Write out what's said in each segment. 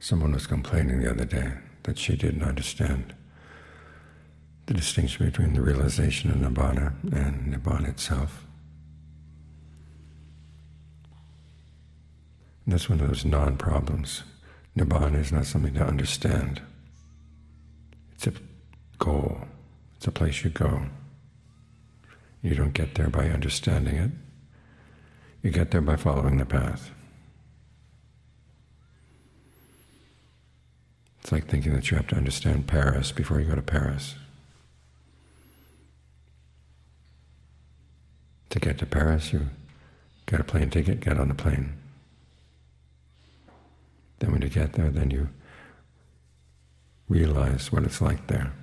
Someone was complaining the other day that she didn't understand the distinction between the realization of Nibbana and Nibbana itself. And that's one of those non-problems. Nibbana is not something to understand. It's a goal. It's a place you go. You don't get there by understanding it. You get there by following the path. It's like thinking that you have to understand Paris before you go to Paris. To get to Paris, you get a plane ticket, get on the plane. Then when you get there, then you realize what it's like there.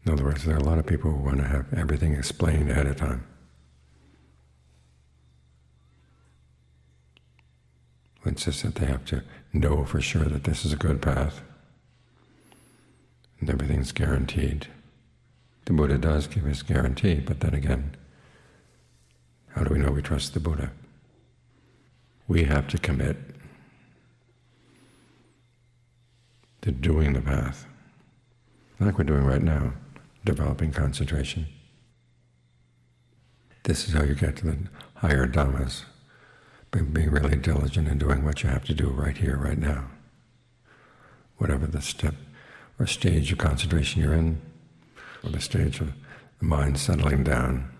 In other words, there are a lot of people who want to have everything explained ahead of time. Who insist that they have to know for sure that this is a good path and everything's guaranteed. The Buddha does give his guarantee, but then again, how do we know we trust the Buddha? We have to commit to doing the path, like we're doing right now, developing concentration. This is how you get to the higher Dhammas, by being really diligent in doing what you have to do right here, right now. Whatever the step or stage of concentration you're in, or the stage of the mind settling down,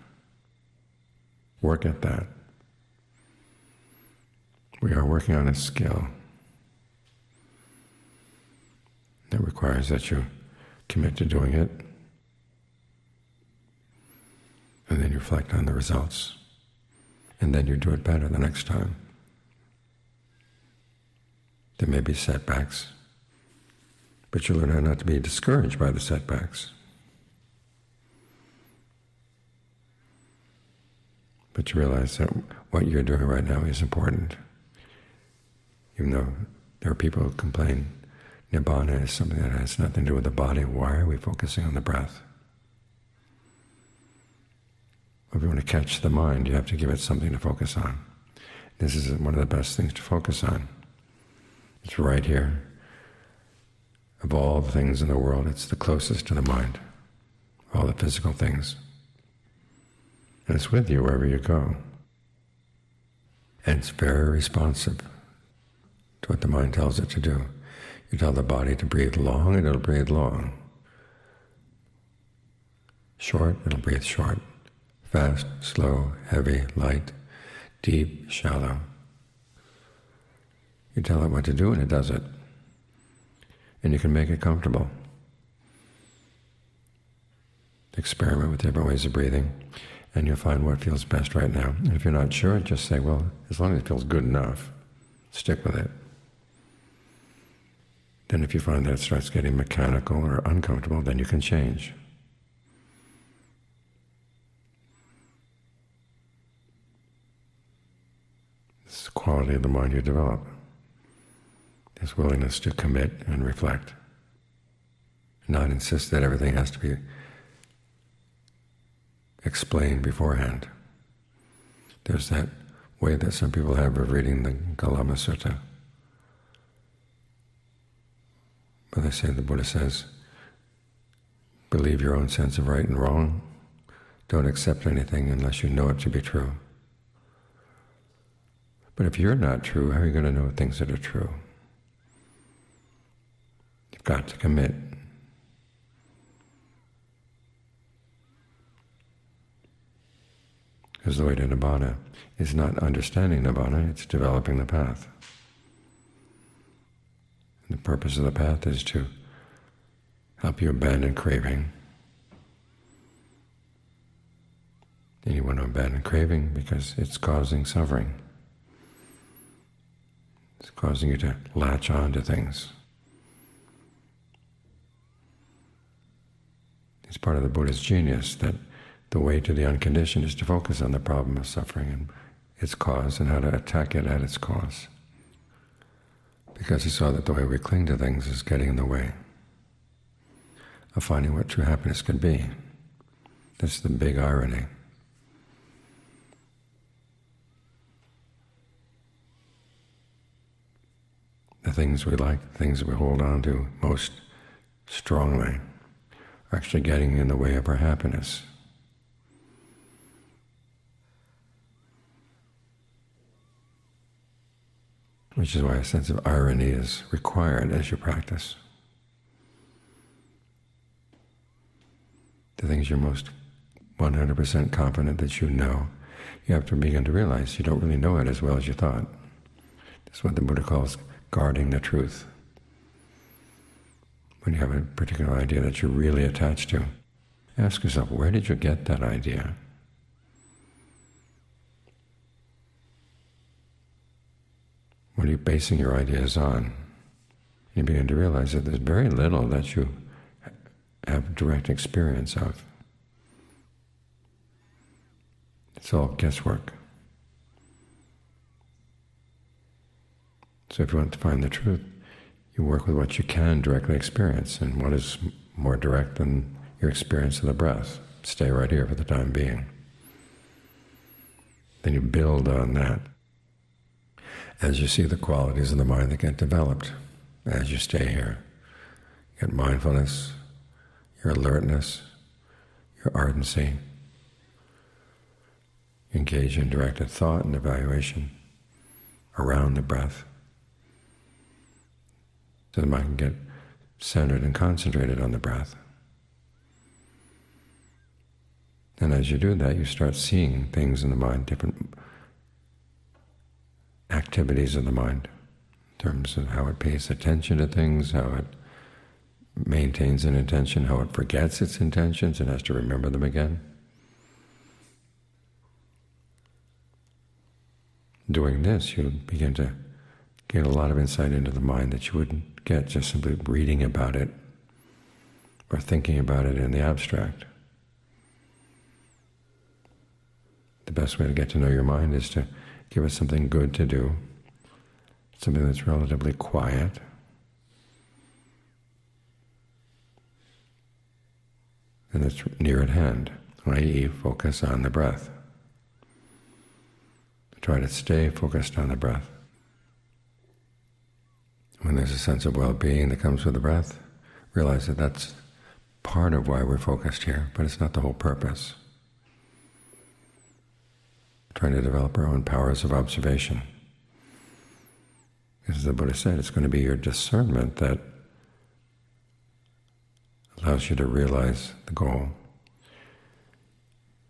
work at that. We are working on a skill that requires that you commit to doing it, and then you reflect on the results, and then you do it better the next time. There may be setbacks, but you learn how not to be discouraged by the setbacks. But you realize that what you're doing right now is important. Even though there are people who complain, Nibbana is something that has nothing to do with the body. Why are we focusing on the breath? If you want to catch the mind, you have to give it something to focus on. This is one of the best things to focus on. It's right here. Of all the things in the world, it's the closest to the mind, all the physical things. And it's with you wherever you go. And it's very responsive to what the mind tells it to do. You tell the body to breathe long, and it'll breathe long. Short, it'll breathe short. Fast, slow, heavy, light, deep, shallow. You tell it what to do, and it does it. And you can make it comfortable. Experiment with different ways of breathing, and you'll find what feels best right now. And if you're not sure, just say, well, as long as it feels good enough, stick with it. Then if you find that it starts getting mechanical or uncomfortable, then you can change. This is the quality of the mind you develop, this willingness to commit and reflect, not insist that everything has to be explained beforehand. There's that way that some people have of reading the Kalama Sutta, where they say, the Buddha says, believe your own sense of right and wrong. Don't accept anything unless you know it to be true. But if you're not true, how are you going to know things that are true? You've got to commit. Because the way to Nibbana is not understanding Nibbana, it's developing the path. And the purpose of the path is to help you abandon craving. And you want to abandon craving because it's causing suffering. It's causing you to latch on to things. It's part of the Buddha's genius that the way to the unconditioned is to focus on the problem of suffering and its cause and how to attack it at its cause. Because he saw that the way we cling to things is getting in the way of finding what true happiness could be. That's the big irony. the things we like, the things that we hold on to most strongly, are actually getting in the way of our happiness. Which is why a sense of irony is required as you practice. The things you're most 100% confident that you know, you have to begin to realize you don't really know it as well as you thought. That's what the Buddha calls guarding the truth. When you have a particular idea that you're really attached to, ask yourself, where did you get that idea? What are you basing your ideas on? You begin to realize that there's very little that you have direct experience of. It's all guesswork. So if you want to find the truth, you work with what you can directly experience, and what is more direct than your experience of the breath. Stay right here for the time being. Then you build on that as you see the qualities of the mind that get developed as you stay here. You get mindfulness, your alertness, your ardency. You engage in directed thought and evaluation around the breath, so the mind can get centered and concentrated on the breath. And as you do that, you start seeing things in the mind, different activities of the mind, in terms of how it pays attention to things, how it maintains an intention, how it forgets its intentions and has to remember them again. Doing this, you'll begin to gain a lot of insight into the mind that you wouldn't get just simply reading about it or thinking about it in the abstract. The best way to get to know your mind is to give it something good to do, something that's relatively quiet, and that's near at hand, i.e. focus on the breath. Try to stay focused on the breath. When there's a sense of well-being that comes with the breath, realize that that's part of why we're focused here, but it's not the whole purpose. Trying to develop our own powers of observation. As the Buddha said, it's going to be your discernment that allows you to realize the goal.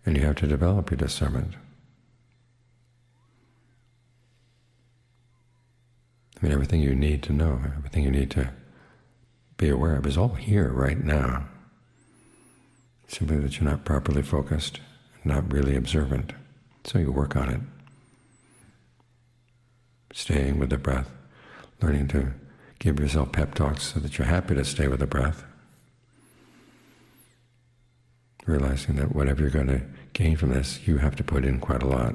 And you have to develop your discernment. I mean, everything you need to know, everything you need to be aware of is all here right now. Simply that you're not properly focused, not really observant. So you work on it. Staying with the breath, learning to give yourself pep talks so that you're happy to stay with the breath. Realizing that whatever you're going to gain from this, you have to put in quite a lot.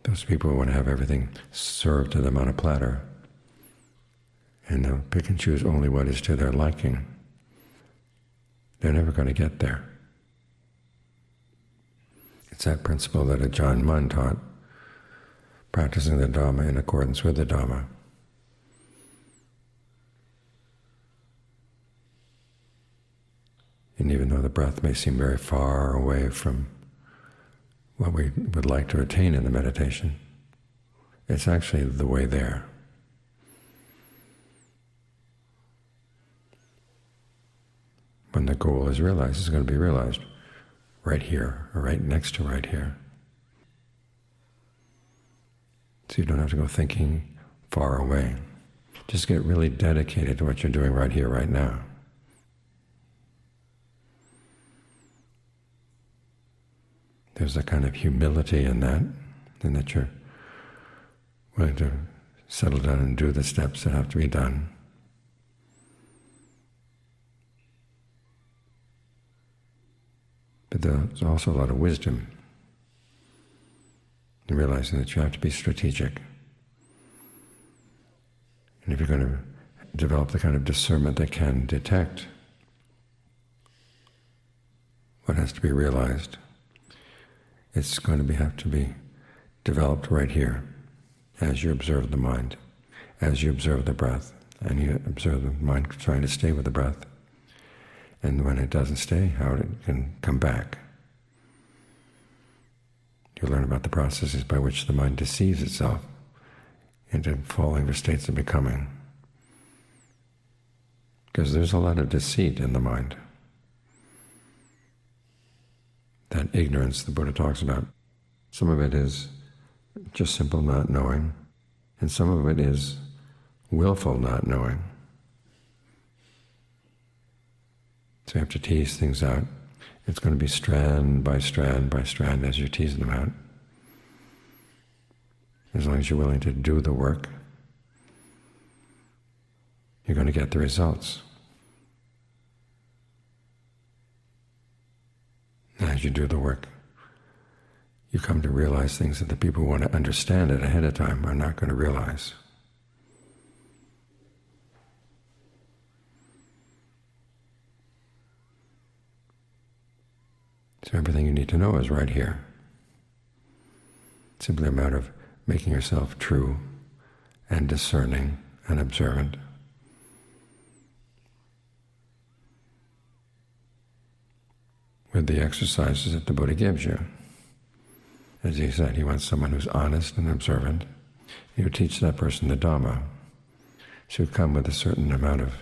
Those people want to have everything served to them on a platter, and they'll pick and choose only what is to their liking. They're never going to get there. It's that principle that Ajahn Mun taught, practicing the Dhamma in accordance with the Dhamma. And even though the breath may seem very far away from what we would like to attain in the meditation, it's actually the way there. When the goal is realized, it's going to be realized right here, or right next to right here. So you don't have to go thinking far away. Just get really dedicated to what you're doing right here, right now. There's a kind of humility in that you're willing to settle down and do the steps that have to be done. But there's also a lot of wisdom in realizing that you have to be strategic. And if you're going to develop the kind of discernment that can detect what has to be realized, it's going to have to be developed right here as you observe the mind, as you observe the breath, and you observe the mind trying to stay with the breath. And when it doesn't stay, how it can come back. You learn about the processes by which the mind deceives itself into falling for states of becoming. Because there's a lot of deceit in the mind. That ignorance the Buddha talks about, some of it is just simple not knowing, and some of it is willful not knowing. So you have to tease things out. It's going to be strand by strand by strand as you tease them out. As long as you're willing to do the work, you're going to get the results. As you do the work, you come to realize things that the people who want to understand it ahead of time are not going to realize. So everything you need to know is right here. It's simply a matter of making yourself true and discerning and observant. With the exercises that the Buddha gives you. As he said, he wants someone who's honest and observant. He would teach that person the Dhamma. So you come with a certain amount of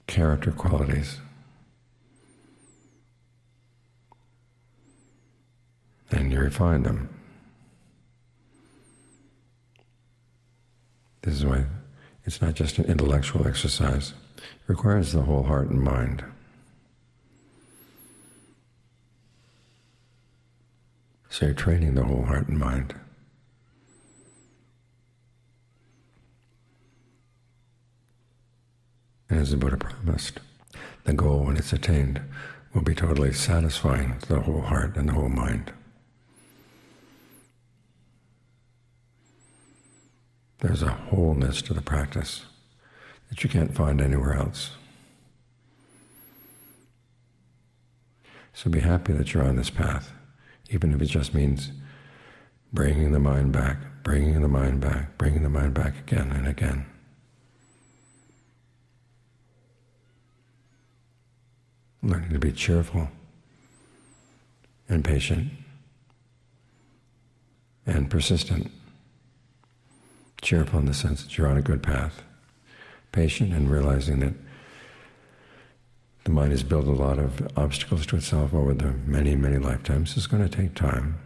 character qualities. And you refine them. This is why it's not just an intellectual exercise. It requires the whole heart and mind. So you're training the whole heart and mind. And as the Buddha promised, the goal, when it's attained, will be totally satisfying to the whole heart and the whole mind. There's a wholeness to the practice that you can't find anywhere else. So be happy that you're on this path, even if it just means bringing the mind back, bringing the mind back, bringing the mind back again and again. Learning to be cheerful and patient and persistent. Cheerful in the sense that you're on a good path. Patient in realizing that the mind has built a lot of obstacles to itself over the many, many lifetimes. It's going to take time.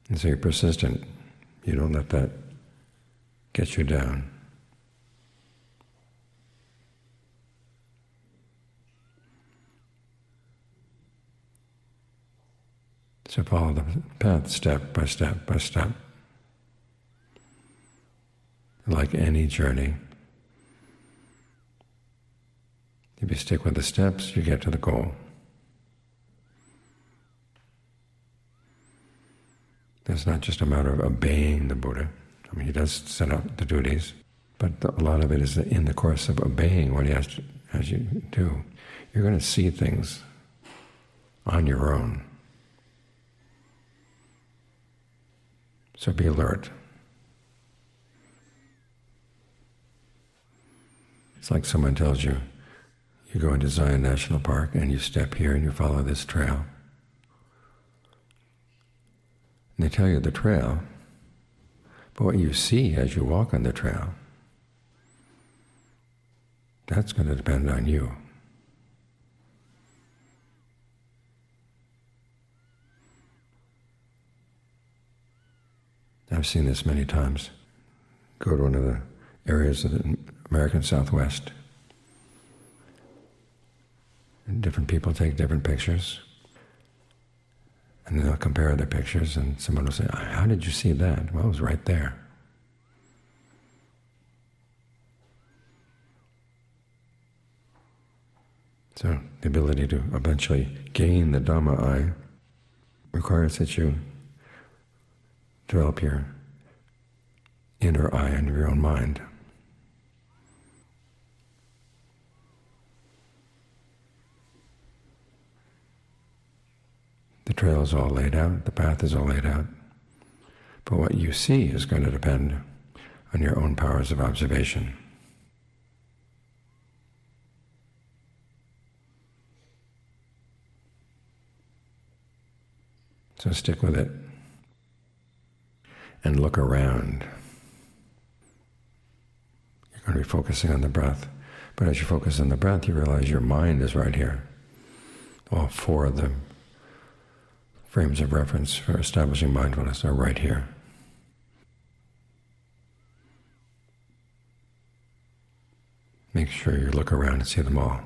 And so you're persistent. You don't let that get you down. So follow the path step by step by step. Like any journey, if you stick with the steps, you get to the goal. It's not just a matter of obeying the Buddha. I mean, he does set out the duties, but a lot of it is in the course of obeying what he has you do. You're going to see things on your own. So be alert. It's like someone tells you, you go into Zion National Park and you step here and you follow this trail. And they tell you the trail, but what you see as you walk on the trail, that's going to depend on you. I've seen this many times. Go to one of the areas of the American Southwest. And different people take different pictures. And then they'll compare their pictures, and someone will say, "How did you see that?" Well, it was right there. So the ability to eventually gain the Dhamma eye requires that you develop your inner eye and your own mind. The trail is all laid out, the path is all laid out. But what you see is going to depend on your own powers of observation. So stick with it and look around. You're going to be focusing on the breath. But as you focus on the breath, you realize your mind is right here. All four of the frames of reference for establishing mindfulness are right here. Make sure you look around and see them all.